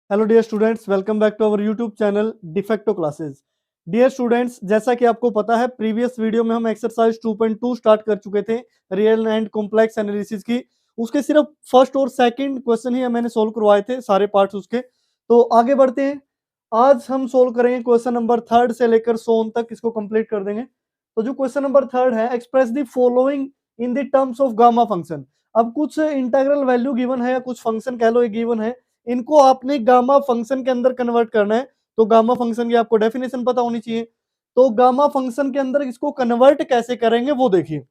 Hello dear students, welcome back to our YouTube channel Defacto Classes. Dear students, जैसा कि आपको पता है प्रीवियस वीडियो में हम एक्सरसाइज 2.2 स्टार्ट कर चुके थे रियल एंड कॉम्प्लेक्स एनालिसिस की। उसके सिर्फ फर्स्ट और सेकंड क्वेश्चन ही मैंने सोल्व करवाए थे, सारे पार्ट्स उसके। तो आगे बढ़ते हैं। आज हम सोल्व करेंगे क्वेश्चन नंबर थर्ड से लेकर सोन तक, इसको कंप्लीट कर देंगे। तो जो क्वेश्चन नंबर थर्ड है, express the following in the terms of gamma function. अब कुछ इंटीग्रल वैल्यू गिवन है या कुछ फंक्शन कह लो ये गिवन है, इनको आपने गामा फंक्शन के अंदर कन्वर्ट करना है। तो गामा फंक्शन की आपको डेफिनेशन पता होनी चाहिए। तो गामा फंक्शन के अंदर इसको कन्वर्ट कैसे करेंगे वो देखिए।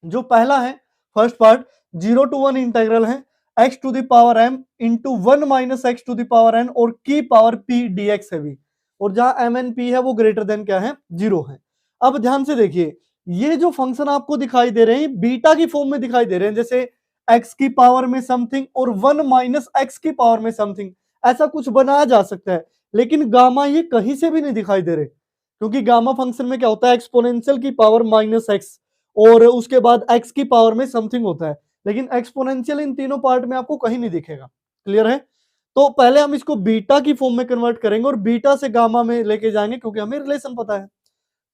जो पहला है फर्स्ट पार्ट, 0 to 1 इंटीग्रल है x to the power m into 1 minus x to the power n और की पावर p dx है भी। और जहां m n p है वो ग्रेटर देन क्या है, 0 है। अब ध्यान से देखिए, ये जो फंक्शन आपको दिखाई दे रहे हैं बीटा की फॉर्म में दिखाई दे रहे हैं, जैसे x की पावर में समथिंग और 1 माइनस एक्स की पावर में समथिंग, ऐसा कुछ बनाया जा सकता है। लेकिन गामा ये कहीं से भी नहीं दिखाई दे रहे, क्योंकि गामा फंक्शन में क्या होता है, एक्सपोनेंशियल की पावर माइनस एक्स और उसके बाद x की पावर में समथिंग होता है। लेकिन एक्सपोनेंशियल इन तीनों पार्ट में आपको कहीं नहीं दिखेगा। क्लियर है? तो पहले हम इसको बीटा की फॉर्म में कन्वर्ट करेंगे और बीटा से गामा में लेके जाएंगे, क्योंकि हमें रिलेशन पता है।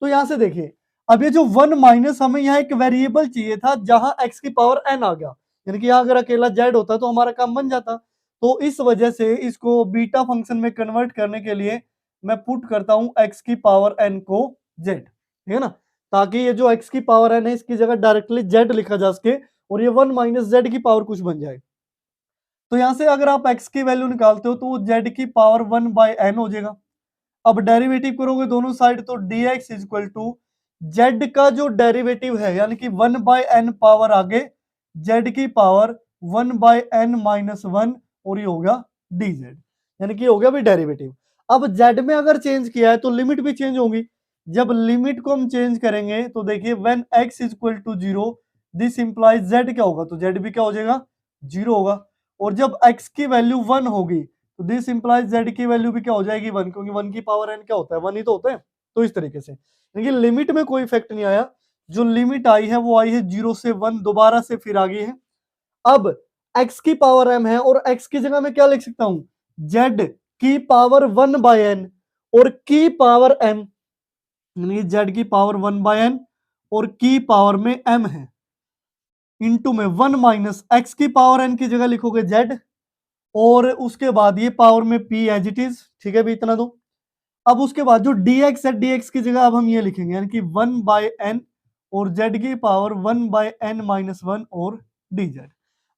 तो यहां से देखिए, अब ये जो 1 माइनस, हमें यहाँ एक वेरिएबल चाहिए था जहां x की पावर n आ गया, यानी कि यहाँ अगर अकेला z होता तो हमारा काम बन जाता। तो इस वजह से इसको बीटा फंक्शन में कन्वर्ट करने के लिए मैं पुट करता हूं x की पावर n को z, ठीक है ना, ताकि ये जो x की पावर n है इसकी जगह डायरेक्टली z लिखा जा सके और ये 1 माइनस जेड की पावर कुछ बन जाए। तो यहां से अगर आप x की वैल्यू निकालते हो तो z की पावर 1/n हो जाएगा। अब डेरिवेटिव करोगे दोनों साइड तो dx इक्वल टू जेड का जो डेरिवेटिव है, यानी कि 1/n पावर आगे z की पावर 1/n माइनस 1 और ये हो गया dz, यानी कि हो गया भी डेरिवेटिव। अब z में अगर चेंज किया है तो लिमिट भी चेंज होगी। जब लिमिट को हम चेंज करेंगे तो देखिए when x equal to 0 this implies z क्या होगा, तो z भी क्या हो जाएगा, 0 होगा। और जब x की वैल्यू 1 होगी तो दिस इंप्लाइज z की वैल्यू भी क्या हो जाएगी, 1, क्योंकि 1 की पावर n क्या होता है, 1 ही तो होता है। तो इस तरीके से लेकिन लिमिट में कोई इफेक्ट नहीं आया, जो लिमिट आई है वो आई है 0 से 1, दोबारा से फिर आ गई है। अब x की पावर m है और x की जगह मैं क्या लिख सकता हूं, z की पावर 1/n और की पावर m, यानी z की पावर 1/n और की पावर में m है, इंटू में 1 माइनस एक्स की पावर n की जगह लिखोगे z और उसके बाद ये पावर में p एज इट इज, ठीक है भी, इतना दो। अब उसके बाद जो dx है, dx की जगह अब हम ये लिखेंगे, यानी कि 1/n और z की पावर 1/n माइनस 1 और dz।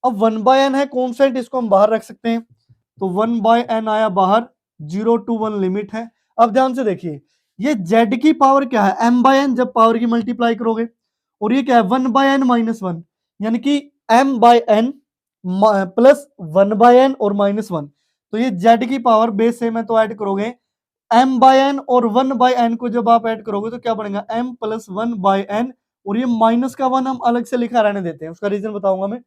अब 1/n है कॉन्स्टेंट, इसको हम बाहर रख सकते हैं, तो 1/n आया बाहर, 0 to 1 लिमिट है। अब ध्यान से देखिए, ये z की पावर क्या है, m/n, जब पावर की मल्टीप्लाई करोगे, और ये क्या है 1/n माइनस 1, यानी कि m/n प्लस 1/n और माइनस 1। तो ये z की पावर बेस से मैं तो ऐड करोगे m/n और 1/n को जब आप ऐड करोगे तो क्या बनेगा, m प्लस 1/n, और ये माइनस का 1 हम अलग से लिखा रहने देते हैं, उसका रीजन बताऊंगा मैं।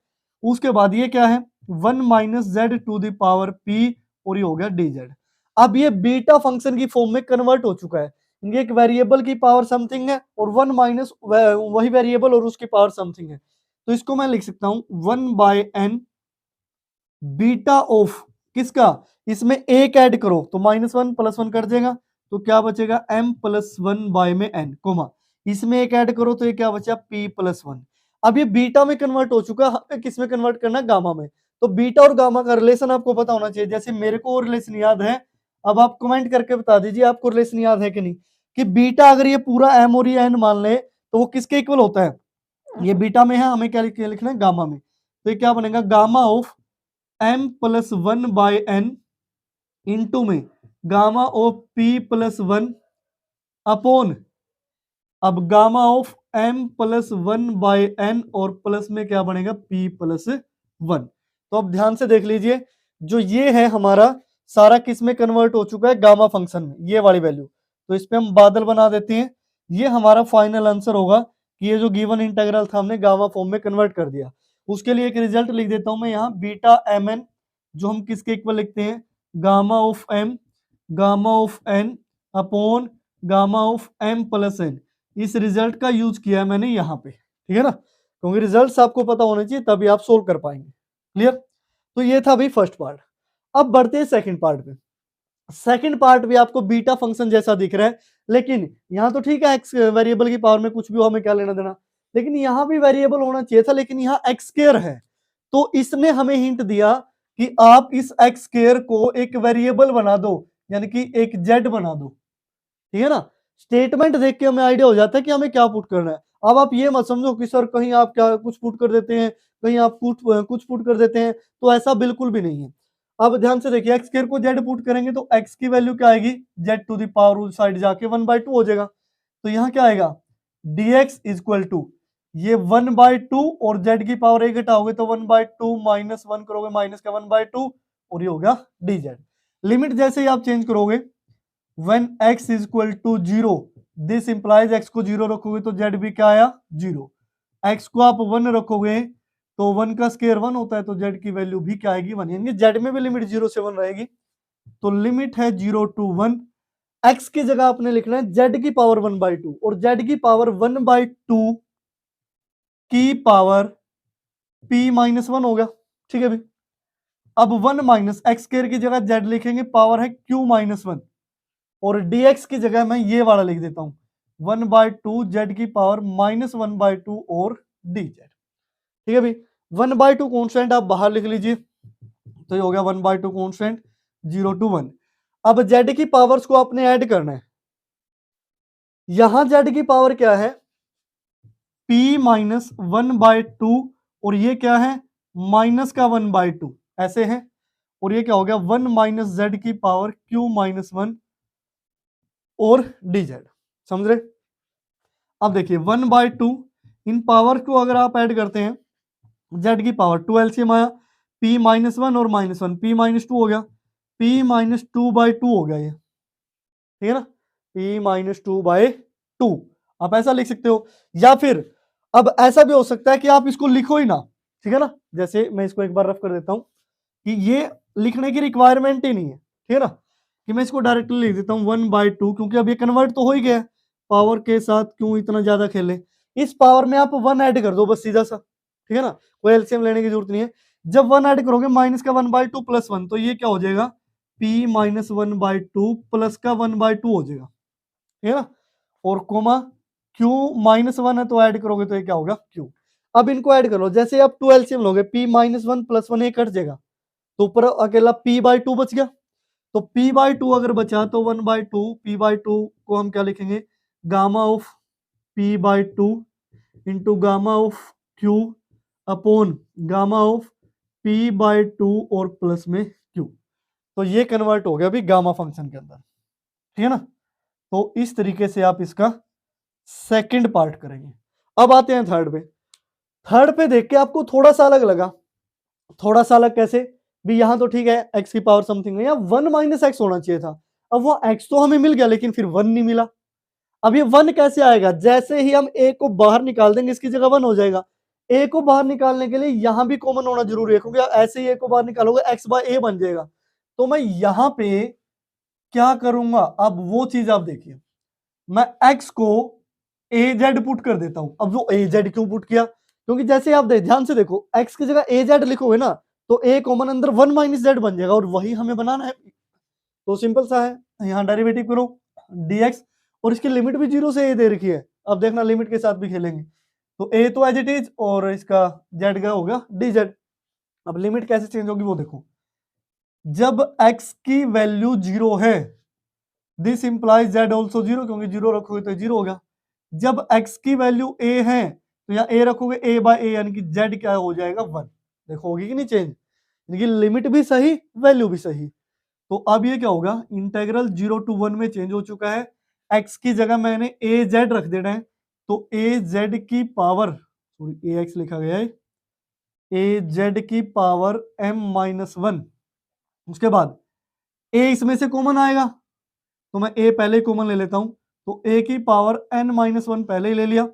उसके बाद ये क्या है, 1 minus z to the power p और ये हो गया dz। अब ये बीटा फंक्शन की फॉर्म में कन्वर्ट हो चुका है। ये एक वेरिएबल की पावर समथिंग है और 1 माइनस वही वेरिएबल और उसकी पावर समथिंग है। तो इसको मैं लिख सकता हूं 1/n बीटा ऑफ किसका, इसमें एक ऐड करो तो माइनस 1 प्लस 1 कट जाएगा, तो क्या बचेगा m प्लस 1 बाय में n, कोमा इसमें एक ऐड करो तो ये क्या बचा p प्लस 1। अब ये बीटा में कन्वर्ट हो चुका है, हमें किस में कन्वर्ट करना है, गामा में। तो बीटा और गामा का रिलेशन आपको पता होना चाहिए, जैसे मेरे को रिलेशन याद है। अब आप कमेंट करके बता दीजिए आपको रिलेशन याद है कि नहीं, कि बीटा अगर ये पूरा m और ये n मान ले तो वो किसके इक्वल होता है, ये बीटा में है, हमें क्या लिखना है, गामा में। तो ये क्या बनेगा, gamma of m plus 1/n into में gamma of p plus 1 upon, अब gamma of m plus 1/n और प्लस में क्या बनेगा p प्लस 1। तो अब ध्यान से देख लीजिए, जो ये है हमारा सारा किस में कन्वर्ट हो चुका है, गामा फंक्शन में, ये वाली वैल्यू। तो इस पे हम बादल बना देते हैं, ये हमारा फाइनल आंसर होगा कि ये जो गिवन इंटीग्रल था हमने गामा फॉर्म में कन्वर्ट कर दिया। उसके लिए एक रिजल्ट लिख देता हूं मैं यहाँ, बीटा mn, जो हम किसके इक्वल लिखते हैं, gamma of m gamma of n upon gamma of m plus n। इस रिजल्ट का यूज किया है मैंने यहाँ पे, ठीक है ना, क्योंकि रिजल्ट्स आपको पता होने चाहिए तभी आप सोल्व कर पाएंगे। क्लियर? तो ये था भाई फर्स्ट पार्ट। अब बढ़ते हैं सेकंड पार्ट पे। सेकंड पार्ट भी आपको बीटा फंक्शन जैसा दिख रहा है, लेकिन यहां तो ठीक है एक्स वेरिएबल की पावर में कुछ भी हो, हमें क्या लेना देना, लेकिन यहां भी वेरिएबल होना चाहिए था, लेकिन यहां एक्स स्क्वायर है। तो इसने हमें हिंट दिया कि आप इस एक्स स्क्वायर को एक वेरिएबल बना दो, यानी कि एक जेड बना दो, ठीक है ना। स्टेटमेंट देख के हमें आइडिया हो जाता है कि हमें क्या पुट करना है। अब आप ये मत समझो कि सर कहीं आप क्या कुछ पुट कर देते हैं, कहीं आप कुछ पुट कर देते हैं, तो ऐसा बिल्कुल भी नहीं है। अब ध्यान से देखिए, एक्स स्क्वायर को जेड पुट करेंगे तो एक्स की वैल्यू क्या आएगी, जेड टू द पावर उस साइड जाके 1/2 हो जाएगा। तो यहाँ क्या आएगा, dx इक्वल टू ये 1/2 और जेड की पावर 1 घटाओगे तो 1/2 माइनस 1 करोगे, माइनस का 1/2 और ये हो गया dz। लिमिट जैसे ही आप चेंज करोगे, when x is equal to 0, this implies x को 0 रखोगे तो z भी क्या आया 0, x को आप 1 रखोगे तो 1 का स्क्वायर 1 होता है, तो z की वैल्यू भी क्या आएगी 1, यानी z में भी लिमिट 0 से 1 रहेगी। तो लिमिट है 0 to 1, x की जगह आपने लिखना है z की पावर 1/2 और z की पावर 1/2 की पावर p माइनस 1 होगा, ठीक है भी। अब 1 माइनस एक्स स्क्वायर की जगह z लिखेंगे, पावर है q माइनस 1, और dx की जगह मैं ये वाला लिख देता हूं 1/2 z की पावर माइनस 1/2 और dz, ठीक है भाई। 1/2 कॉन्स्टेंट आप बाहर लिख लीजिए, तो ये हो गया 1/2 कॉन्स्टेंट 0 to 1। अब z की पावर्स को आपने ऐड करना है, यहां z की पावर क्या है p माइनस 1/2 और ये क्या है माइनस का 1/2 ऐसे है, और ये क्या हो गया 1 माइनस z की पावर q माइनस 1 और dz, समझ रहे। अब देखिए 1/2 इन पावर को अगर आप ऐड करते हैं, z की पावर 2 एलसीएम आया, p माइनस 1 और माइनस 1 p माइनस 2 हो गया, p माइनस 2/2 हो गया ये, ठीक है ना, p माइनस 2/2 आप ऐसा लिख सकते हो। या फिर अब ऐसा भी हो सकता है कि आप इसको लिखो ही ना, ठीक है ना, जैसे मैं इसको एक बार रफ कर देता हूं कि ये लिखने की रिक्वायरमेंट ही नहीं है, ठीक है ना, कि मैं इसको डायरेक्टली लिख देता हूं 1/2, क्योंकि अब ये कन्वर्ट तो हो ही गया, पावर के साथ क्यों इतना ज्यादा खेले, इस पावर में आप 1 ऐड कर दो बस सीधा सा, ठीक है ना, कोई एलसीएम लेने की जरूरत नहीं है। जब 1 ऐड करोगे माइनस का 1/2 प्लस 1, तो ये क्या हो जाएगा p माइनस 1/2 प्लस का 1/2 हो जाएगा, ठीक है ना, और कोमा q माइनस 1 है तो ऐड करोगे तो ये क्या होगा q। अब इनको ऐड कर लो, जैसे आप 2 एलसीएम लोगे p माइनस 1 प्लस 1 ये कट जाएगा, तो ऊपर अकेला p/2 बच गया, तो p/2 अगर बचा तो 1/2 p/2 को हम क्या लिखेंगे gamma of p/2 into gamma of q upon gamma of p/2 और प्लस में q, तो ये कन्वर्ट हो गया अभी गामा फंक्शन के अंदर, ठीक है ना। तो इस तरीके से आप इसका सेकंड पार्ट करेंगे। अब आते हैं थर्ड पे। थर्ड पे देख के आपको थोड़ा सा अलग लगा, थोड़ा सा अलग कैसे भी, यहां तो ठीक है x की पावर समथिंग है, यहाँ 1 माइनस एक्स होना चाहिए था। अब वो x तो हमें मिल गया लेकिन फिर 1 नहीं मिला। अब ये 1 कैसे आएगा, जैसे ही हम a को बाहर निकाल देंगे इसकी जगह 1 हो जाएगा। a को बाहर निकालने के लिए यहां भी कॉमन होना जरूरी है, क्योंकि ऐसे ही a को बाहर निकालोगे x/a बन जाएगा। तो मैं यहां पे क्या करूंगा, अब वो चीज आप देखिए, मैं x को az पुट कर देता हूं। अब वो az क्यों पुट किया, क्योंकि जैसे आप ध्यान से देखो x की जगह az लिखोगे ना तो a कॉमन अंदर 1 माइनस z बन जाएगा, और वही हमें बनाना है। तो सिंपल सा है, यहाँ डेरिवेटिव करो dx, और इसकी लिमिट भी 0 से a दे रखी है। अब देखना लिमिट के साथ भी खेलेंगे, तो a तो एज इट इज और इसका z का होगा dz। अब लिमिट कैसे चेंज होगी वो देखो, जब x की वैल्यू 0 है दिस इंप्लाइज z ऑल्सो 0, क्योंकि 0 रखोगे तो 0 होगा। जब x की वैल्यू a है तो यहाँ a रखोगे a/a, यानी कि z क्या हो जाएगा 1। देखो होगी कि नहीं चेंज, यानी कि लिमिट भी सही वैल्यू भी सही। तो अब ये क्या होगा, इंटेग्रल 0 to 1 में चेंज हो चुका है। x की जगह मैंने az रख देना है, तो az की पावर, सॉरी ax लिखा गया है, az की पावर m-1। उसके बाद a इसमें से कॉमन आएगा, तो मैं a पहले ही कॉमन ले लेता हूं, तो a की पावर n-1 पहले ही ले लिया,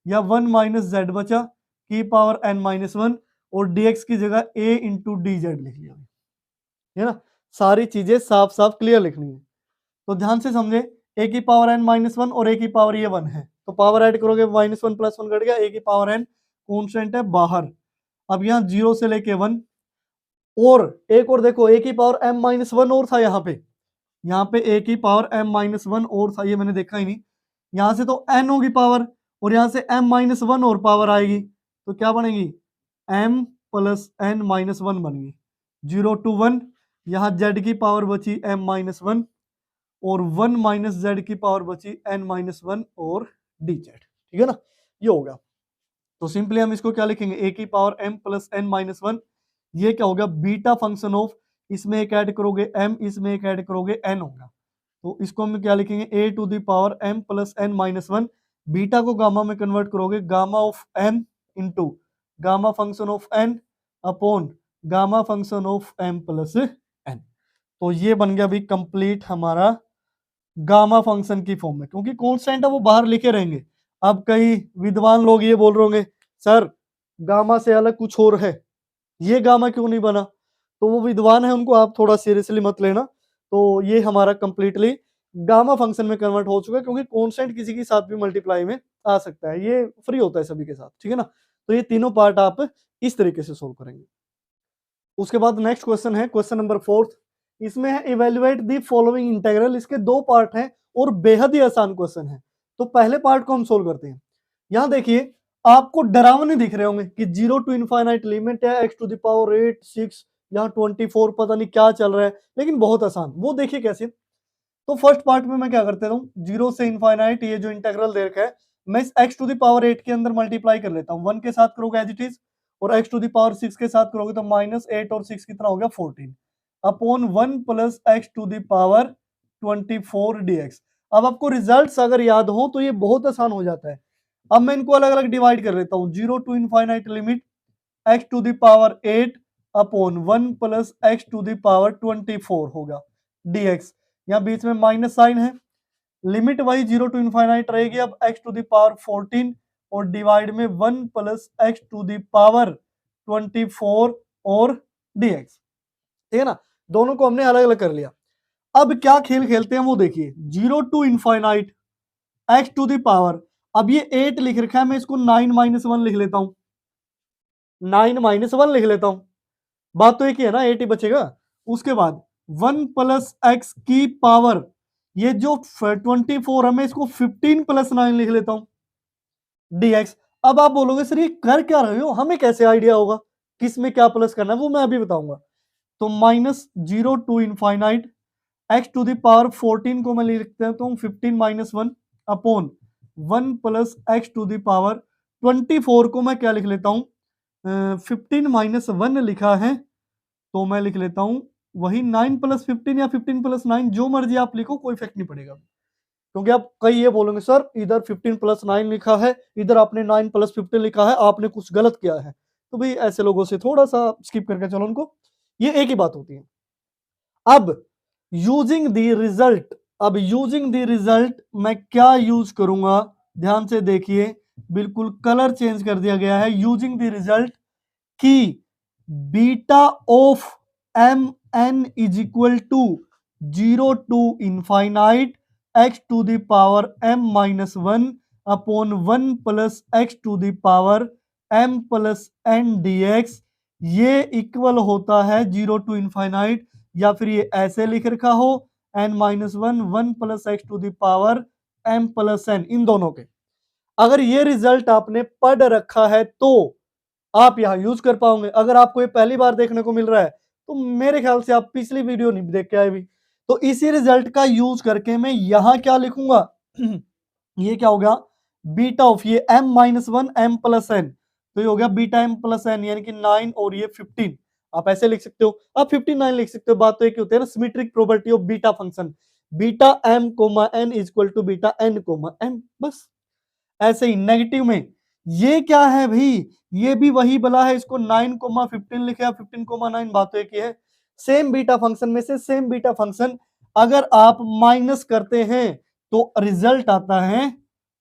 या 1 माइनस z बचा की पावर n-1, और dx की जगह a इंटू dz लिख लिया, है ना। सारी चीजें साफ साफ क्लियर लिखनी है, तो ध्यान से समझे, a की पावर n-1 और a की पावर ये 1 है, तो पावर ऐड करोगे -1 प्लस 1 कट गया, a की पावर n कॉन्स्टेंट है बाहर। अब यहाँ 0 से लेके 1, और एक और देखो a की पावर m-1 और था यहाँ पे a की पावर m-1 और था, ये मैंने देखा ही नहीं। यहाँ से तो n होगी पावर और यहाँ से m-1 और पावर आएगी, तो क्या बनेगी m प्लस n-1 बन गई। 0 to 1, यहाँ z की पावर बची m-1 और 1 माइनस z की पावर बची n-1 और dz, ठीक है ना, ये हो गया। तो सिंपली हम इसको क्या लिखेंगे, a की पावर m प्लस n-1, ये क्या होगा बीटा फंक्शन ऑफ, इसमें एक ऐड करोगे m, इसमें एक ऐड करोगे n होगा, तो इसको हम क्या लिखेंगे a to the power m plus n-1, beta को गामा में कन्वर्ट करोगे, gamma of m into gamma function of n upon gamma function of m plus n। तो ये बन गया भी कंप्लीट हमारा गामा फंक्शन की फॉर्म में, क्योंकि कांस्टेंट है वो बाहर लिखे रहेंगे। अब कई विद्वान लोग ये बोल रहे होंगे सर गामा से अलग कुछ और है, ये गामा क्यों नहीं बना, तो वो विद्वान है उनको आप थोड़ा सीरियसली मत लेना। तो ये हमारा कंप्लीटली गामा फंक्शन में कन्वर्ट हो चुका है, क्योंकि कांस्टेंट किसी के साथ भी मल्टीप्लाई में आ सकता है, ये फ्री होता है सभी के साथ, ठीक है ना। तो ये तीनों पार्ट आप इस तरीके से सोल्व करेंगे। उसके बाद नेक्स्ट क्वेश्चन है क्वेश्चन नंबर 4, इसमें है इवेल्युएट द फॉलोइंग इंटीग्रल। इसके दो पार्ट हैं और बेहद ही आसान क्वेश्चन है। तो पहले पार्ट को हम सोल्व करते हैं। यहां देखिए आपको डरावने दिख रहे होंगे कि 0 टू इनफाइनाइट लिमिट है x टू द पावर 8 6 यहाँ 24 पता नहीं क्या चल रहा है, लेकिन बहुत आसान। वो देखिए कैसे। तो फर्स्ट पार्ट में मैं क्या करता हूँ, 0 से इनफाइनाइट ये जो इंटीग्रल दे रखा है मैं इस x टू द पावर 8 के अंदर मल्टीप्लाई कर लेता हूँ, 1 के साथ करोगे एज इट इज, और x टू द पावर 6 के साथ करोगे तो -8 और 6 कितना हो गया 14 upon 1 plus x to the power 24 dx। अब आपको रिजल्ट्स अगर याद हो तो ये बहुत आसान हो जाता है। अब मैं इनको अलग अलग डिवाइड कर लेता हूँ, 0 to infinite limit x to the power 8 upon 1 plus x to the power 24 होगा dx। यहाँ बीच में माइनस साइन है, लिमिट वही 0 टू इनफाइनाइट रहेगी। अब x टू द पावर 14 और डिवाइड में 1 plus x to the power 24 और dx, ठीक है ना। दोनों को हमने अलग अलग कर लिया। अब क्या खेल खेलते हैं वो देखिए, 0 to infinite x to the power, अब ये 8 लिख रखा है, मैं इसको 9-1 लिख लेता हूं, 9-1 लिख लेता हूं, बात तो एक ही है ना, 8 ही बचेगा। उसके बाद 1 प्लस x की पावर, ये जो 24 है मैं इसको 15 प्लस 9 लिख लेता हूं dx। अब आप बोलोगे सर ये कर क्या रहे हो, हमें कैसे आइडिया होगा किस में क्या प्लस करना है, वो मैं अभी बताऊंगा। तो -0 to infinite x to the power 14 को मैं लिख देता हूं 15-1 upon 1 plus x to the power 24 को मैं क्या लिख लेता हूं, 15-1 लिखा है तो मैं लिख लेता हूं वही 9 प्लस 15 या 15 प्लस 9, जो मर्जी आप लिखो कोई इफेक्ट नहीं पड़ेगा। क्योंकि आप कई ये बोलोगे सर इधर 15 प्लस 9 लिखा है, इधर आपने 9 प्लस 15 लिखा है, आपने कुछ गलत किया है। तो भाई ऐसे लोगों से थोड़ा सा स्किप करके चलो उनको, ये एक ही बात होती है। अब यूजिंग द रिजल्ट, अब यूजिंग द रिजल्ट मैं क्या यूज करूंगा, ध्यान से देखिए, बिल्कुल कलर चेंज कर दिया गया है। यूजिंग द रिजल्ट की beta of M N is equal to 0 to infinite x to the power m-1 upon 1 plus x to the power m plus n dx, ये इक्वल होता है 0 टू इनफाइनाइट, या फिर ये ऐसे लिख रखा हो n-1 1 plus x to the power m plus n, इन दोनों के। अगर ये रिजल्ट आपने पढ़ रखा है तो आप यहां यूज कर पाओगे। अगर आपको ये पहली बार देखने को मिल रहा है तो मेरे ख्याल से आप पिछली वीडियो नहीं देख के आए भी। तो इसी रिजल्ट का यूज करके मैं यहां क्या लिखूंगा ये क्या होगा बीटा ऑफ ये m-1 m प्लस n, तो ये हो गया बीटा m प्लस n यानी कि 9 और ये 15। आप ऐसे लिख सकते हो, आप 59 लिख सकते हो, बात तो एक ही होती है ना, symmetric property of beta function, beta m comma n is equal to beta n comma m। बस ऐसे ही नेगेटिव में ये क्या है भाई, ये भी वही बला है, इसको 9,15 लिखे, 15,9, बात तो एक ही है। सेम बीटा फंक्शन में से सेम बीटा फंक्शन अगर आप माइनस करते हैं तो रिजल्ट आता है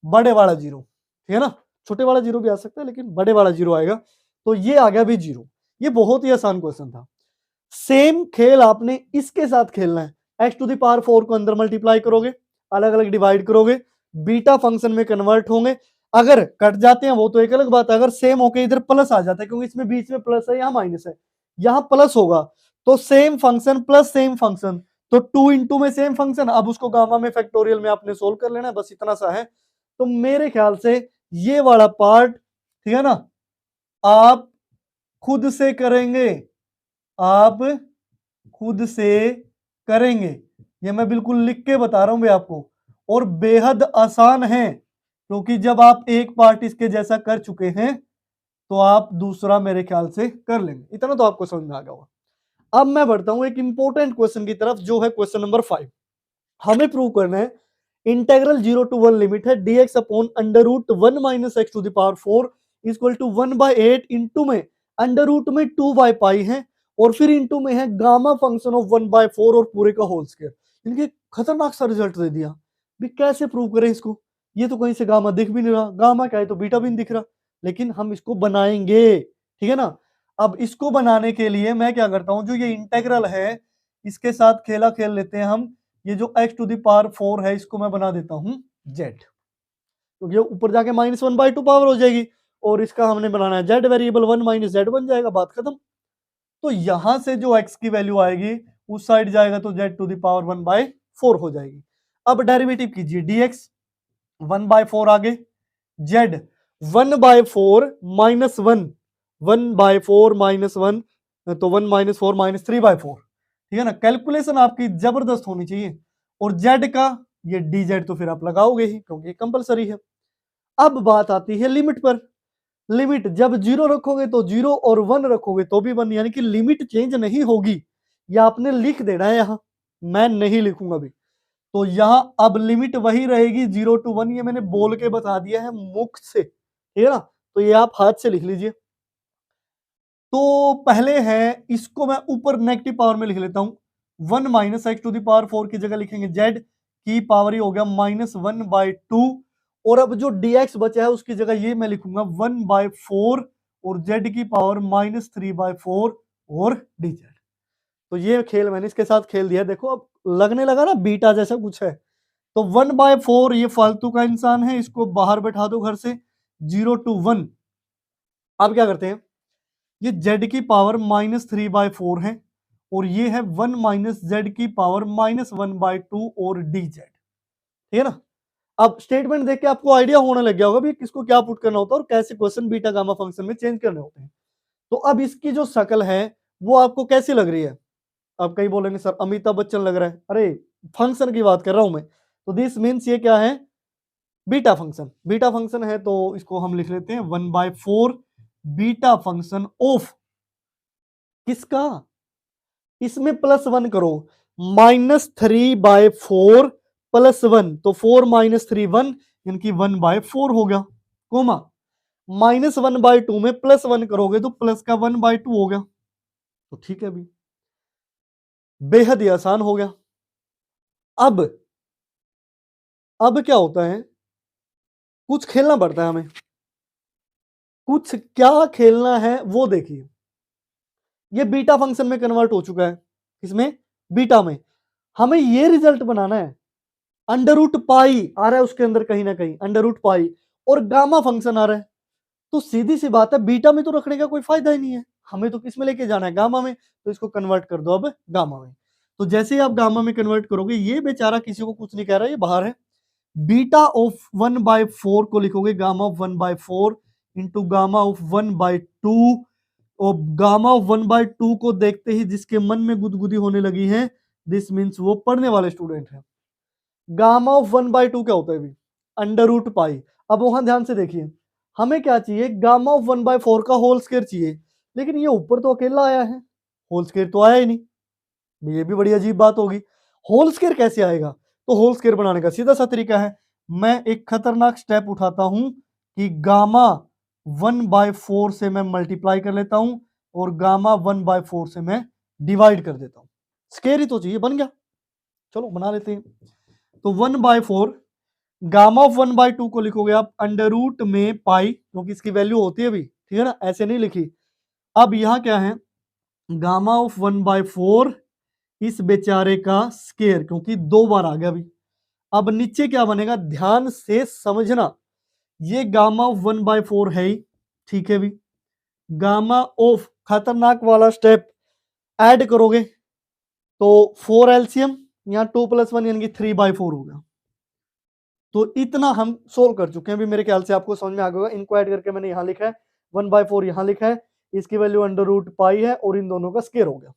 बड़े वाला 0, ठीक है ना। छोटे वाला 0 भी आ सकता है लेकिन बड़े वाला 0 आएगा, तो ये आ गया भी 0। ये बहुत ही आसान क्वेश्चन था। सेम खेल आपने इसके साथ खेलना है, x टू द पावर 4 को अंदर मल्टीप्लाई करोगे, अलग अलग डिवाइड करोगे, बीटा फंक्शन में कन्वर्ट होंगे। अगर कट जाते हैं वो तो एक अलग बात है, अगर सेम होके इधर प्लस आ जाता है, क्योंकि इसमें बीच में प्लस है यहाँ माइनस है, यहां प्लस होगा तो same function plus same function, तो 2 इंटू में सेम फंक्शन, अब उसको गामा में फैक्टोरियल में आपने सोल्व कर लेना है, बस इतना सा है। तो मेरे ख्याल से ये वाला पार्ट, ठीक है ना, आप खुद से करेंगे, आप खुद से करेंगे, ये मैं बिल्कुल लिख के बता रहा हूं भाई आपको, और बेहद आसान है, क्योंकि जब आप एक पार्ट इसके जैसा कर चुके हैं तो आप दूसरा मेरे ख्याल से कर लेंगे, इतना तो आपको समझ में आ गया होगा। अब मैं बढ़ता हूं एक इंपॉर्टेंट क्वेश्चन की तरफ, जो है क्वेश्चन नंबर 5। हमें प्रूव करना है इंटेग्रल 0 to 1 लिमिट है dx upon under root 1 minus x to the power 4 equal to 1/8 into में अंडर रूट में 2/पाई है, और फिर इंटू में है गामा फंक्शन ऑफ 1/4 और पूरे का होल स्क्वायर। इनके खतरनाक सा रिजल्ट दे दिया भी, कैसे प्रूव करें इसको, ये तो कहीं से गामा दिख भी नहीं रहा, गामा क्या है तो बीटा भी नहीं दिख रहा, लेकिन हम इसको बनाएंगे, ठीक है ना। अब इसको बनाने के लिए मैं क्या करता हूं, जो ये इंटेग्रल है इसके साथ खेला खेल लेते हैं हम, ये जो x टू द पावर 4 है इसको मैं बना देता हूं z, तो ये ऊपर जाके -1/2 पावर हो जाएगी, और इसका हमने बनाना है z वेरिएबल 1 माइनस z बन जाएगा, बात खत्म। तो यहां से जो x की वैल्यू आएगी उस साइड जाएगा तो z टू द पावर 1/4 हो जाएगी। अब डेरिवेटिव कीजिए dx 1/4 आगे, z 1/4 माइनस 1, 1/4 माइनस 1 तो 1 माइनस 4 माइनस 3/4, ठीक है ना। कैलकुलेशन आपकी जबरदस्त होनी चाहिए, और z का ये dz तो फिर आप लगाओगे ही क्योंकि कंपलसरी है। अब बात आती है लिमिट पर, लिमिट जब 0 रखोगे तो 0 और 1 रखोगे तो भी 1, यानी कि लिमिट चेंज नहीं होगी, या आपने लिख देना है, यहां मैं नहीं लिखूंगा अभी, तो यहां अब लिमिट वही रहेगी 0 to 1, ये मैंने बोल के बता दिया है मुख से, ठीक है ना, तो ये आप हाथ से लिख लीजिए। तो पहले है इसको मैं ऊपर नेगेटिव पावर में लिख लेता हूं, 1 minus x to the power 4 की जगह लिखेंगे z की पावर ही हो गया -1/2, और अब जो dx बचा है उसकी जगह ये मैं लिखूंगा 1/4 और z की पावर -3/4 और dz। तो ये खेल मैंने इसके साथ खेल दिया, देखो अब लगने लगा ना बीटा जैसा कुछ है। तो 1/4 ये फालतू का इंसान है, इसको बाहर बैठा दो घर से, 0 to 1। अब क्या करते हैं, ये z की पावर -3/4 है, और ये है 1 माइनस z की पावर -1/2 और dz, ठीक है ना। अब स्टेटमेंट देख के आपको आइडिया होने लग गया होगा भी किसको क्या पुट करना होता है और कैसे क्वेश्चन बीटा गामा फंक्शन में चेंज करने होते हैं। तो अब इसकी जो शक्ल है वो आपको कैसी लग रही है, आप कहीं बोलेंगे सर अमिताभ बच्चन लग रहा है, अरे फंक्शन की बात कर रहा हूं मैं। तो दिस मीन्स ये क्या है, बीटा फंक्शन, बीटा फंक्शन है, तो इसको हम लिख लेते हैं 1/4 बीटा फंक्शन ऑफ किसका, इसमें +1 करो, -3/4 +1, तो 4 माइनस 3 1, यानी 1/4 हो गया, कोमा -1/2 में +1 करोगे तो प्लस का 1/2 हो गया, तो ठीक है, अभी बेहद ही आसान हो गया। अब क्या होता है, कुछ खेलना पड़ता है हमें, कुछ क्या खेलना है वो देखिए। ये बीटा फंक्शन में कन्वर्ट हो चुका है, इसमें बीटा में हमें ये रिजल्ट बनाना है, अंडर रूट पाई आ रहा है उसके अंदर कहीं ना कहीं, अंडर रूट पाई और गामा फंक्शन आ रहा है, तो सीधी सी बात है बीटा में तो रखने का कोई फायदा ही नहीं है, हमें तो किस में लेके जाना है, गामा में, तो इसको कन्वर्ट कर दो अब गामा में। तो जैसे ही आप गामा में कन्वर्ट करोगे, ये बेचारा किसी को कुछ नहीं कह रहा, ये बाहर है, बीटा ऑफ 1/4 को लिखोगे gamma of 1/4 into gamma of 1/2, और गामा ऑफ 1/2 को देखते ही जिसके मन में गुदगुदी होने लगी है, दिस मीन्स वो पढ़ने वाले स्टूडेंट है। गामा ऑफ 1/2 क्या होता है अभी, अंडर रूट पाई। अब वहां ध्यान से देखिए, हमें क्या चाहिए, गामा ऑफ 1/4 का होल स्क्वायर चाहिए, लेकिन ये ऊपर तो अकेला आया है, होल स्क्वायर तो आया ही नहीं, ये भी बड़ी अजीब बात होगी, होल स्क्वायर कैसे आएगा। तो होल स्क्वायर बनाने का सीधा सा तरीका है, मैं एक खतरनाक स्टेप उठाता हूं कि गामा 1/4 से मैं मल्टीप्लाई कर लेता हूं और गामा 1/4 से मैं डिवाइड कर देता हूं, स्क्वायर ही तो चाहिए, बन गया, चलो बना लेते हैं। तो 1/4 गामा ऑफ 1/2 को लिखोगे आप अंडर रूट में पाई, क्योंकि इसकी वैल्यू होती है अभी, ठीक है ना, ऐसे नहीं लिखी। अब यहां क्या है, गामा ऑफ 1/4 इस बेचारे का स्क्वायर, क्योंकि 2 बार आ गया अभी। अब नीचे क्या बनेगा, ध्यान से समझना, ये गामा ऑफ 1/4 है ही, ठीक है भी, गामा ऑफ खतरनाक वाला स्टेप ऐड करोगे तो 4 एलसीएम, यहाँ 2 + 1 यानी कि 3/4 हो गया। तो इतना हम सोल्व कर चुके हैं। अभी मेरे ख्याल से आपको समझ में आ गया होगा। इनको ऐड करके मैंने यहाँ लिखा है, 1/4 यहाँ लिखा है, इसकी वैल्यू √π है और इन दोनों का स्क्वायर हो गया।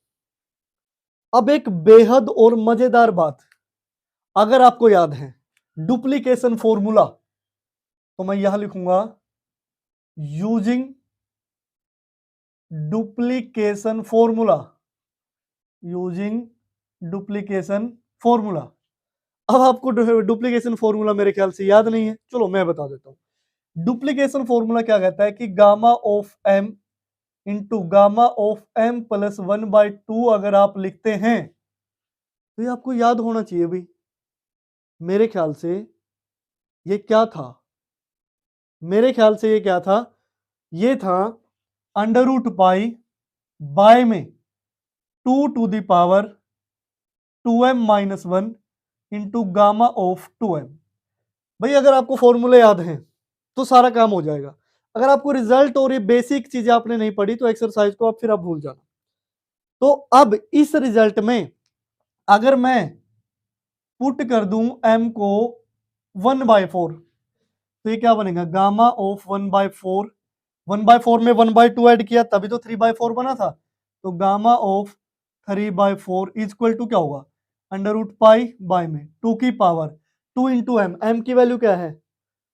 अब एक बेहद और मजेदार बात, अगर आपको याद है डुप्लीकेशन फॉर्मूला, तो मैं यहां लिखूंगा using duplication formula, using duplication formula. अब आपको डुप्लीकेशन फॉर्मूला मेरे ख्याल से याद नहीं है, चलो मैं बता देता हूं। डुप्लीकेशन फॉर्मूला क्या कहता है कि gamma of m into gamma of m plus 1/2 अगर आप लिखते हैं तो ये आपको याद होना चाहिए भाई। मेरे ख्याल से ये क्या था, मेरे ख्याल से ये क्या था, ये था √π बाय में 2 2m - 1 into gamma of 2m। भाई अगर आपको फॉर्मूले याद हैं तो सारा काम हो जाएगा। अगर आपको रिजल्ट और ये बेसिक चीजें आपने नहीं पढ़ी तो एक्सरसाइज को आप फिर आप भूल जाना। तो अब इस रिजल्ट में अगर मैं पुट कर दूं m को 1/4 तो ये क्या बनेगा, गामा ऑफ 1/4, 1/4 में 1/2 ऐड किया तभी तो 3/4 बना था। तो गामा ऑफ 3/4 इक्वल टू क्या होगा, √π बाय में 2 की पावर 2 इंटू m की वैल्यू क्या है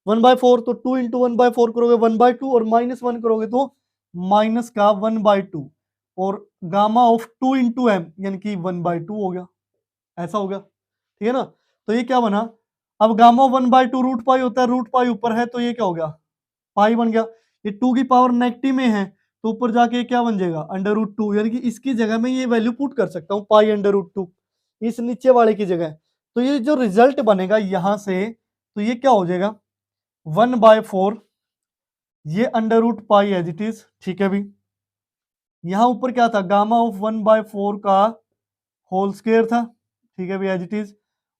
1/4, तो 2 इंटू 1/4 करोगे 1/2 और -1 करोगे तो माइनस का 1/2 और गामा ऑफ 2 इंटू m यानी कि 1/2 हो गया। ऐसा हो गया, ठीक है ना। तो ये क्या बना, अब गामा 1/2 √π होता है, √π ऊपर है तो ये क्या हो गया, पाई बन गया। ये 2 की पावर नेगेटिव में है तो ऊपर जाके क्या बन जाएगा √2, यानी कि इसकी जगह में ये वैल्यू पुट कर सकता हूँ π√2 इस नीचे वाले की जगह। तो ये जो रिजल्ट बनेगा यहां से, तो ये क्या हो जाएगा 1/4, ये √π एज इट इज, ठीक है भी। यहां ऊपर क्या था, गामा ऑफ 1/4 का होल स्क्वायर था, ठीक है भी एज इट इज।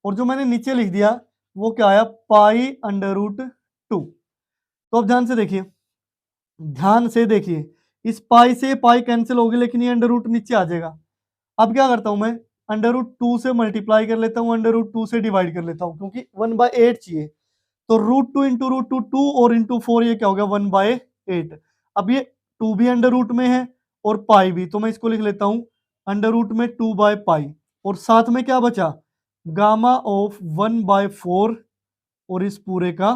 और जो मैंने नीचे लिख दिया वो क्या आया π√2। तो अब ध्यान से देखिए, ध्यान से देखिए, इस पाई से पाई कैंसिल होगी लेकिन ये अंडर रूट नीचे आ जाएगा। अब क्या करता हूं मैं, √2 से मल्टीप्लाई कर लेता हूं, √2 से डिवाइड कर लेता हूं क्योंकि 1/8 चाहिए। तो √2 इंटू √2 2 और इंटू 4 ये क्या हो गया 1/8। अब ये 2 भी अंडर रूट में है और पाई भी, तो मैं इसको लिख लेता हूं अंडर रूट में 2/π और साथ में क्या बचा गामा ऑफ 1/4 और इस पूरे का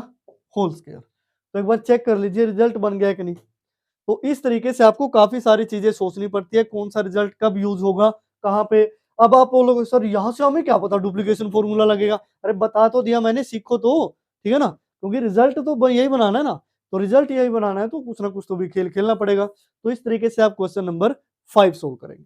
होल स्क्वायर। तो एक बार चेक कर लीजिए रिजल्ट बन गया कि नहीं। तो इस तरीके से आपको काफी सारी चीजें सोचनी पड़ती है, कौन सा रिजल्ट कब यूज होगा कहाँ पे। अब आप बोलोगे सर यहाँ से हमें क्या पता डुप्लीकेशन फॉर्मूला लगेगा, अरे बता तो दिया मैंने, सीखो तो, ठीक है ना। क्योंकि रिजल्ट तो यही बनाना है ना, तो रिजल्ट यही बनाना है तो कुछ ना कुछ तो भी खेल खेलना पड़ेगा। तो इस तरीके से आप क्वेश्चन नंबर 5 सोल्व करेंगे।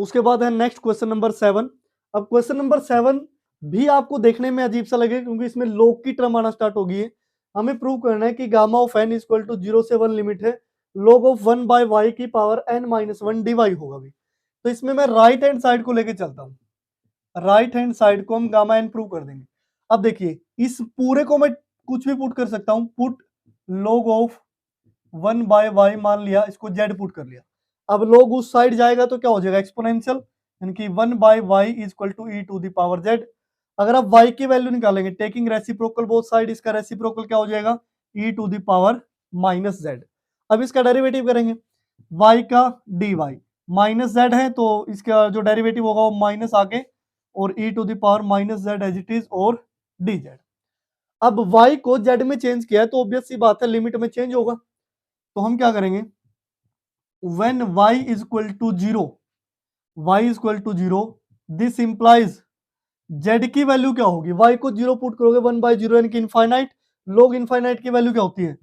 उसके बाद है नेक्स्ट क्वेश्चन नंबर 7। अब क्वेश्चन नंबर 7 भी आपको देखने में अजीब सा लगेगा क्योंकि इसमें log की टर्म आना स्टार्ट होगी है। हमें प्रूव करना है कि gamma of n equal to 0 से 1 लिमिट है log ऑफ 1 बाय y की पावर n माइनस 1 dy होगा भी। तो इसमें मैं राइट हैंड साइड को लेके चलता हूँ, राइट हैंड साइड को हम गामा n प्रूव कर देंगे। अब देखिए इस पूरे को मैं कुछ भी पुट कर सकता हूँ, put log of 1 by y मान लिया, इसको z पुट कर लिया। अब log उस साइड जाएगा तो क्या हो जाएगा एक्सपोनेंशियल, यानी कि 1 by y is equal to e to the power z। अगर आप y की वैल्यू निकालेंगे टेकिंग रेसिप्रोकल बोथ साइड, इसका रेसिप्रोकल क्या हो जाएगा e to the power minus z। अब इसका डेरिवेटिव करेंगे y का dy माइनस z है तो इसका जो डेरिवेटिव होगा वो माइनस आगे और e to the power minus z as it is और dz। अब y को z में चेंज किया है तो ऑब्वियस सी बात है लिमिट में चेंज होगा। तो हम क्या करेंगे when y is equal to 0, y is equal to 0, this implies z की वैल्यू क्या होगी, y को 0 पुट करोगे 1 बाय 0 यानी कि इनफाइनाइट, log इनफाइनाइट की वैल्यू क्या होती है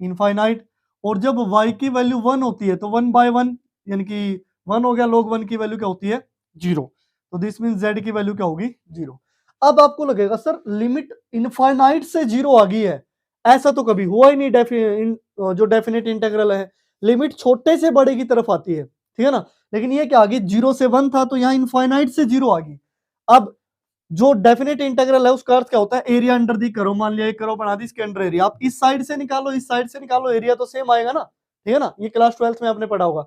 इनफाइनाइट, और जब y की वैल्यू 1 होती है तो 1 बाय 1 यानी कि 1 हो गया, log 1 की वैल्यू क्या होती है 0। तो दिस मीन z की वैल्यू क्या होगी 0। अब आपको लगेगा सर लिमिट इनफाइनाइट से 0 आ गई है, ऐसा तो कभी हुआ ही नहीं, जो डेफिनेट इंटीग्रल है लिमिट छोटे से बड़े की तरफ आती है, ठीक है ना। लेकिन ये क्या आ गई 0 से 1 था तो यहाँ इनफाइनाइट से 0 आ गई। अब जो डेफिनेट इंटीग्रल है उसका अर्थ क्या होता है एरिया अंडर दी करो, मान लिया एक करो बना दी, इसके अंडर एरिया, आप इस साइड से निकालो इस साइड से निकालो एरिया तो सेम आएगा ना, ठीक है ना, ये क्लास 12th में आपने पढ़ा होगा।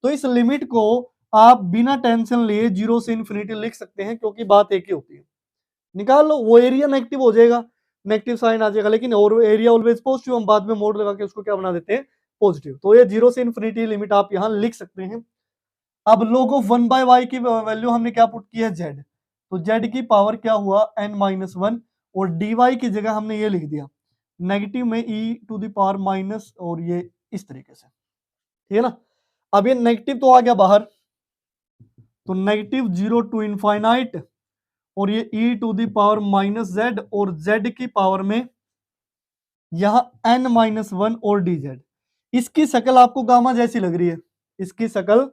तो इस लिमिट को आप बिना टेंशन लिए 0 से इन्फिनिटी लिख सकते हैं क्योंकि बात एक ही होती है। निकाल लो, वो एरिया नेगेटिव हो जाएगा, नेगेटिव साइन आ जाएगा, लेकिन और एरिया ऑलवेज पॉजिटिव, हम बाद में मोड लगा के उसको क्या बना देते हैं पॉजिटिव। तो ये 0 से इन्फिनिटी लिमिट आप यहाँ लिख सकते हैं। अब log ऑफ 1 बाय y की वैल्यू हमने क्या पुट की है z, तो z की पावर क्या हुआ n माइनस 1 और dy की जगह हमने ये लिख दिया नेगेटिव में e to the power minus, और ये इस तरीके से, ठीक है ना। अब ये नेगेटिव तो आ गया बाहर, तो नेगेटिव 0 टू इनफाइनाइट और ये e to the power minus z और z की पावर में यहां n माइनस 1 और dz। इसकी शक्ल आपको गामा जैसी लग रही है, इसकी शक्ल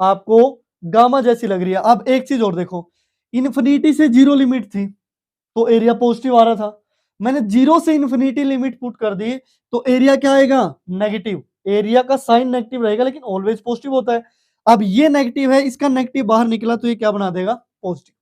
आपको गामा जैसी लग रही है। अब एक चीज और देखो, इन्फिनिटी से 0 लिमिट थी तो एरिया पॉजिटिव आ रहा था, मैंने 0 से इन्फिनिटी लिमिट पुट कर दी तो एरिया क्या आएगा नेगेटिव, एरिया का साइन नेगेटिव रहेगा लेकिन ऑलवेज पॉजिटिव होता है। अब ये नेगेटिव है, इसका नेगेटिव बाहर निकला तो ये क्या बना देगा पॉजिटिव,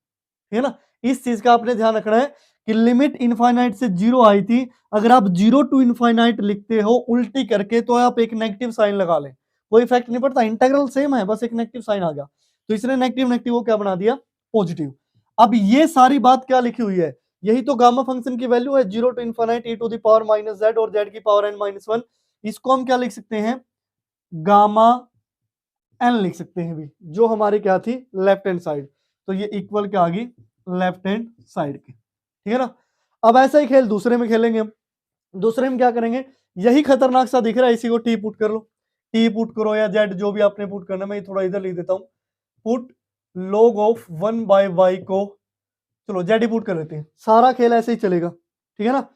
ठीक है ना। इस चीज का आपने ध्यान रखना है कि लिमिट इनफाइनाइट से 0 आई थी, अगर आप 0 टू इनफाइनाइट लिखते हो उल्टी करके तो आप एक नेगेटिव साइन लगा लें, कोई इफेक्ट नहीं पड़ता, इंटीग्रल सेम है, बस एक नेगेटिव साइन आ गया तो इसने नेगेटिव नेगेटिव को क्या बना दिया पॉजिटिव। अब ये सारी बात क्या लिखी हुई है, यही तो गामा फंक्शन की वैल्यू है 0 to infinite e to the power minus z और z की पावर n माइनस 1। इसको हम क्या लिख सकते हैं गामा n लिख सकते हैं भी, जो हमारी क्या थी लेफ्ट हैंड साइड, तो ये इक्वल क्या आ गई लेफ्ट हैंड साइड की, ठीक है ना। अब ऐसा ही खेल दूसरे में खेलेंगे हम, दूसरे में क्या करेंगे, यही खतरनाक सा दिख रहा है इसी को टी पुट कर लो, टी पुट करो या जेड जो भी आपने पुट करना, मैं थोड़ा इधर लिख देता हूं, put log of 1 by y को, चलो जेड ही पुट कर लेते हैं, सारा खेल ऐसे ही चलेगा, ठीक है ना।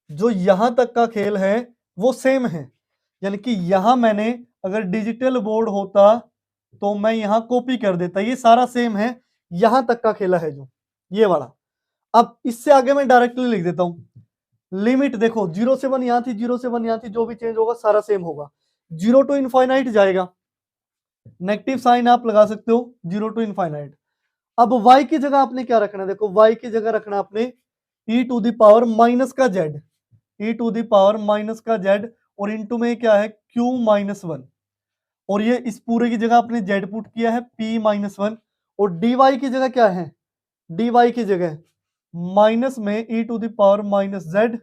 जो यहां तक का खेल है वो सेम है, यानी कि यहां मैंने अगर डिजिटल बोर्ड होता तो मैं यहां कॉपी कर देता, ये सारा सेम है, यहां तक का खेला है जो ये वाला। अब इससे आगे मैं डायरेक्टली लिख देता हूं लिमिट, देखो 0 से 1 यहां थी, 0 से 1 यहां थी, जो भी चेंज होगा सारा सेम होगा, 0 टू इनफाइनाइट जाएगा, नेगेटिव साइन आप लगा सकते हो 0 टू इनफाइनाइट। अब y की जगह आपने क्या रखना है, देखो y की जगह रखना आपने e to the power minus का z, e to the power minus का z और इनटू में क्या है q माइनस 1, और ये इस पूरे की जगह आपने z पुट किया है p माइनस 1, और dy की जगह क्या है, dy की जगह माइनस में e to the power minus z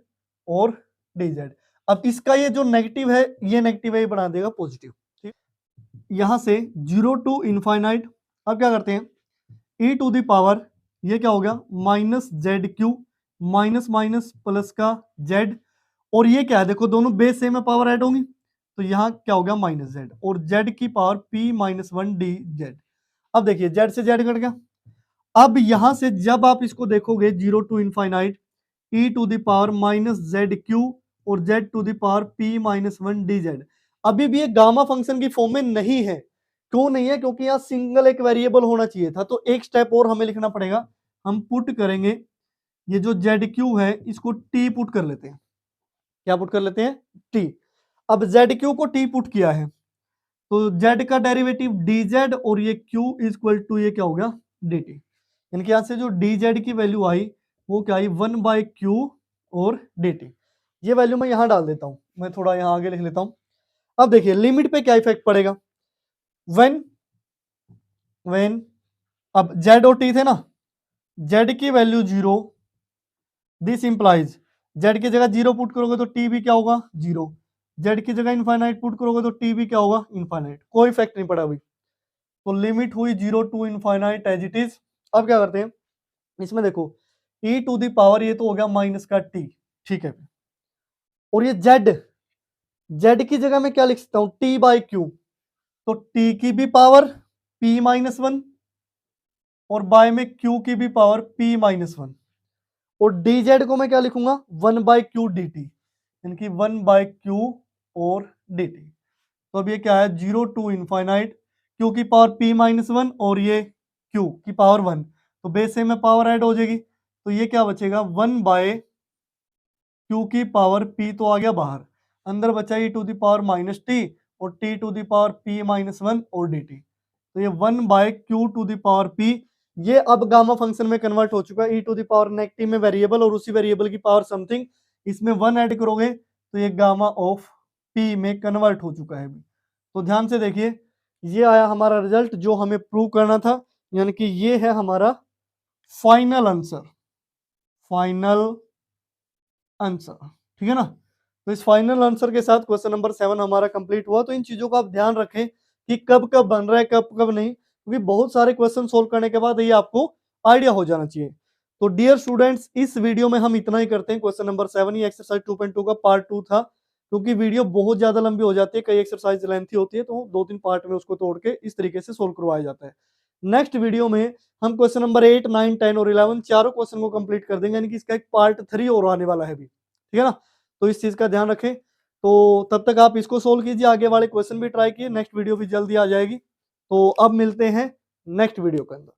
और dz। अब इसका ये जो नेगेटिव है ये नेगेटिव है, ये बना देगा पॉजिटिव, ठीक। यहां से 0 टू इनफाइनाइट, अब क्या करते हैं e टू द पावर ये क्या हो गया minus z Q, minus minus plus का z, और ये क्या है देखो दोनों बेस सेम है, पावर ऐड होंगी तो यहाँ क्या हो गया माइनस जेड, और z की power p minus 1 d Z. अब देखिए z से z कट गया, अब यहां से जब आप इसको देखोगे 0 to infinite e to the power minus z q और z to the power p minus 1 d z, अभी भी ये गामा फंक्शन की फॉर्म में नहीं है क्यों नहीं है? क्योंकि यहाँ सिंगल एक वेरिएबल होना चाहिए था, तो एक स्टेप और हमें लिखना पड़ेगा। हम पुट करेंगे ये जो ZQ है इसको T पुट कर लेते हैं। क्या पुट कर लेते हैं? T। अब ZQ को T पुट किया है तो Z का डेरिवेटिव dz और ये Q इक्वल टू ये क्या हो गया? dt। इनके यहां से जो dz की वैल्यू आई वो क्या आई? 1/q और dt। ये वैल्यू मैं यहां डाल देता हूं, मैं थोड़ा यहां आगे लिख लेता हूं। अब देखिए लिमिट पे क्या इफेक्ट पड़ेगा? व्हेन अब z और t थे ना, z की वैल्यू 0, दिस इंप्लाइज z की जगह 0 पुट करोगे तो t भी क्या होगा? 0। z की जगह इनफाइनाइट पुट करोगे तो t भी क्या होगा? इनफाइनाइट। कोई इफेक्ट नहीं पड़ा अभी, तो लिमिट हुई 0 to infinite as it is. अब क्या करते हैं, इसमें देखो e टू द पावर ये तो हो गया माइनस का t, ठीक है। और ये z की जगह मैं क्या लिख सकता हूं? t/q, तो t की भी पावर p-1 और बाय में q की भी पावर p-1, और dz को मैं क्या लिखूंगा? 1/q dt, यानी कि 1/q और dt। तो अब ये क्या है? 0 टू इनफाइनाइट, q की पावर p-1 और ये q की पावर 1, तो बेस से में पावर ऐड हो जाएगी, तो ये क्या बचेगा? 1/q की पावर p तो आ गया बाहर, अंदर बचा e to the power -t और t to the power p-1 और dt। तो ये 1/q to the power p ये अब गामा फंक्शन में कन्वर्ट हो चुका है। e to the power negative में वेरिएबल और उसी वेरिएबल की पावर समथिंग, इसमें 1 ऐड करोगे तो ये गामा ऑफ p में कन्वर्ट हो चुका है। तो ध्यान से देखिए, ये आया हमारा रिजल्ट जो हमें प्रूव करना था, यानी कि ये है हमारा फाइनल आंसर। फाइनल आंसर, ठीक है ना। तो इस फाइनल आंसर के साथ क्वेश्चन नंबर 7 हमारा कंप्लीट हुआ। तो इन चीजों का आप ध्यान रखें कि कब कब बन रहा है, कब कब नहीं, क्योंकि बहुत सारे क्वेश्चन सोल्व करने के बाद ये आपको आइडिया हो जाना चाहिए। तो डियर स्टूडेंट्स, इस वीडियो में हम इतना ही करते हैं। क्वेश्चन नंबर 7 ये एक्सरसाइज 2.2 का पार्ट 2 था, क्योंकि वीडियो बहुत ज्यादा लंबी हो जाती है, कई एक्सरसाइज लेंथी होती है, तो 2-3 पार्ट में उसको तोड़ के इस तरीके से सोल्व करवाया जाता है। नेक्स्ट वीडियो में हम क्वेश्चन नंबर 8, 9, 10 और 11 चारों क्वेश्चन को कंप्लीट कर देंगे, यानी कि इसका एक पार्ट 3 और आने वाला है भी, ठीक है ना। तो इस चीज का ध्यान रखें। तो तब तक आप इसको सोल्व कीजिए, आगे वाले क्वेश्चन भी ट्राई कीजिए। नेक्स्ट वीडियो भी जल्दी आ जाएगी। तो अब मिलते हैं नेक्स्ट वीडियो के अंदर।